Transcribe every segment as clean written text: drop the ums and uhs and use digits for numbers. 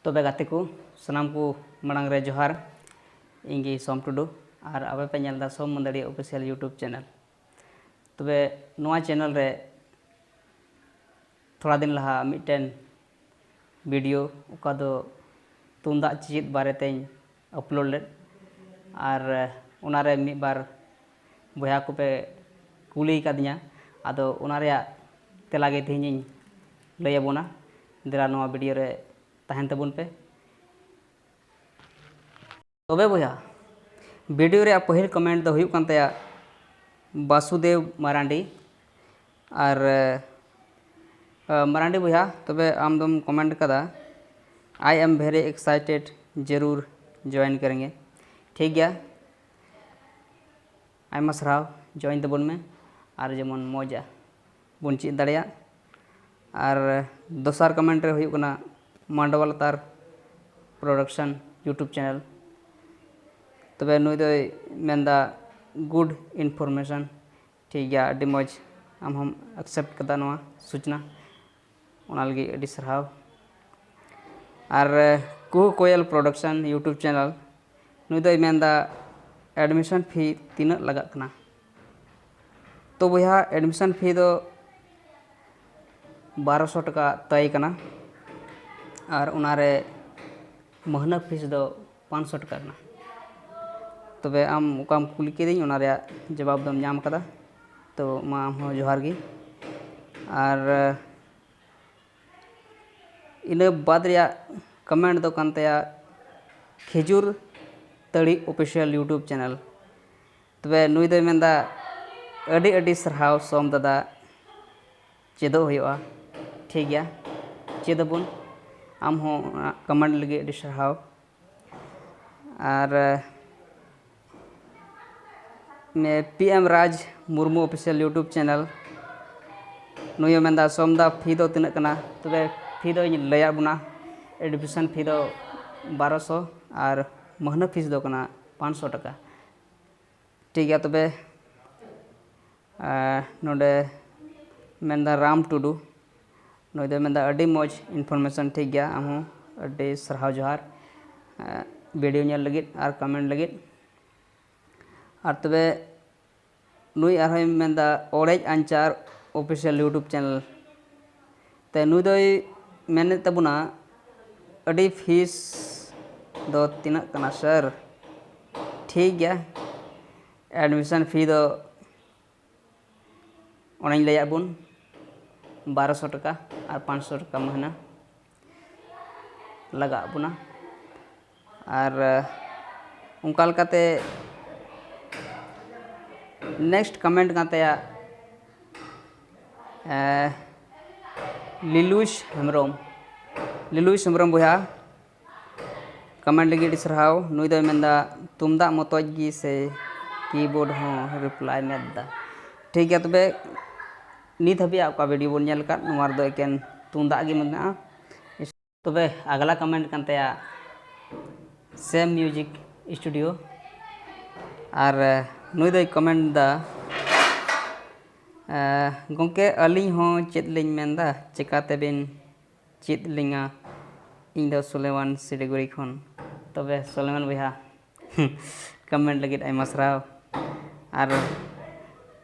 तबे गाते को सनाम को मांग रे जोहार इंगी सोम टुडू और आबे पे नेलदा सोम मंदड़ी ऑफिशियल यूट्यूब चैनल। तबे नोआ चैनल रे थोड़ा दिन लहा मिटन वीडियो उका दो तुंदा चीज बारे तें अपलोड ले और उनारे मी बार बया को पे कुली कादिया आदो उनारे तेलागे तेहिं लय बोना देला नोआ वीडियो रे तहन तबुन पे। तबे बया वीडियो रे पहिल कमेंट दो हुयु कान तया वासुदेव मरांडी और मरांडी बया तबे आम दम कमेंट कदा आई एम वेरी एक्साइटेड जरूर ज्वाइन करेंगे। ठीक गया आयमा सराव ज्वाइन तबुन में और जेमन मौजा बुन चीज दाड़िया। और दोसार कमेंट रे हुयु कना मांडवालतार प्रोडक्शन यूट्यूब चैनल। तबे नुई दो मेंदा गुड इनफॉर्मेशन। ठीक गया अड्डी मौज आम हम एक्सेप्ट कदा नोआ सूचना उना लगी अड्डी सरहाव। और कुहू कोयल प्रोडक्शन यूट्यूब चैनल नुई दो मेंदा एडमिशन फी तीना लगा कना। तो बया एडमिशन फी दो 1200 टका तय कना और उनारे महीना फीस दो 500 टका कना। तबे आम उकाम कुली केदिं उना रे जवाब दम नाम कदा तो मा आम हो जोहार गी। और इना बाद रे कमेंट दो कान तया खेजूर तड़ी ऑफिशियल यूट्यूब चैनल। तबे नुई दो मेंदा अड्डी अड्डी सरहाव सोम दादा चेदो हुआ। ठीक गया चेदबुन आम हो कमेंट लगे अड्डी सरहाव। और PM राज मुर्मू ऑफिशियल यूट्यूब चैनल नुई मेंदा सोमदा फी दो तिना कना। तबे फी दो लया बुना एडमिशन फी दो 1200 और महीना फीस दो कना 500 टका। ठीक गया तबे नोडे मेंदा राम टुडू नुई दो मेंदा अड्डी मौज इनफॉर्मेशन। ठीक गया आम हो अड्डी सरहाव जोहार वीडियो नेल लगित और कमेंट लगित। और तबे नुई आरहय मेंदा ओरेज आंचार ऑफिशियल यूट्यूब चैनल ते नुई दो मेने तबुना अड्डी फीस दो तिना कना सर। ठीक गया एडमिशन फी दो ओनाइन लया बुन 1200 टका और 500 टका महीना लगा बुना। और उनका लकाते नेक्स्ट कमेंट कांतया लिलुश हेम्ब्रम बया कमेंट लगी सरहाव। नुई दो मेंदा तुमदा मतोज गी से कीबोर्ड हो रिप्लाई मेदा। ठीक गया तबे नित हबी आपका वीडियो बोल नेल का नोआ दो एकेन तुमदा गी मेना। तबे अगला कमेंट कांतया सेम म्यूजिक स्टूडियो और नुई दो कमेंट दा गोंके अली हो चेद लिंग मेंदा चिकाते बिन चेद लिंगा इन दो सुलेमान सिलीगुड़ी खन। तबे सुलेमान बया कमेंट लगी आयमा सराव। और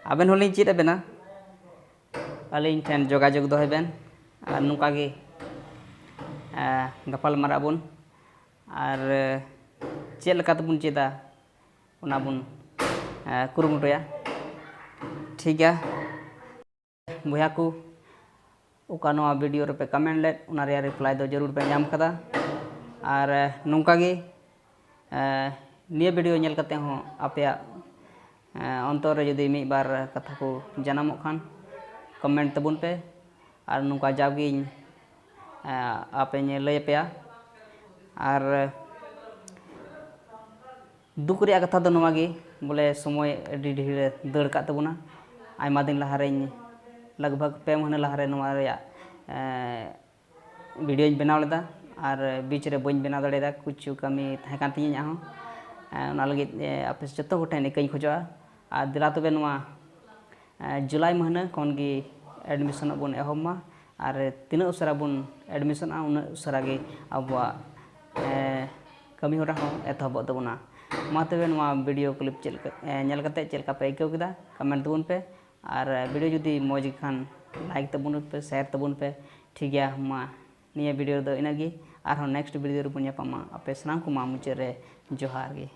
आबेन होलिंग चेद आबेना अलिंग ठेन जोगाजोग दो हेबेन और नुका गे गपाल मारा बुन और चेद लका तबुन चेदा उना बुन कुरुमुटुया। ठीक गया बया को उका नोआ वीडियो रे पे कमेंट ले उना रे रिप्लाई दो जरूर पे नाम कदा। और नोंका गे निया वीडियो नेल कते हो आपया अंतर रे जदि मी बार कथा को जनामो खान कमेंट तबुन पे और नोंका जावगी आपे ने लय पेया। और दुख रे कथा दो नोआ गे बोले समय अड्डी ढेर दड़ का तबुना। आयमा दिन लहारे लगभग 2 महीना लहारे नोआ रे वीडियो बनाव लेदा और बीच रे बन बना दाड़ेदा कुछ कमी तहे कान तिया हो उना लगी आपे जतो गोठे निकई खोजा। और दिला तबे नोआ जुलाई महीना खन गी एडमिशन बन एहबमा और तीना उसरा बन एडमिशन उन उसरा गे अब कमी होरा एतहब तबना मा तबे नवा वीडियो क्लिप चेल कते चेलका पे आइकाव केदा कमेंट तबन पे और वीडियो जुदी मौज खान लाइक तबन पे शेयर तबन पे ठीक गया मा निया वीडियो दो इनागी और नेक्स्ट वीडियो रे बन आपे सनाम को मा मुचाद रे जोहार गे।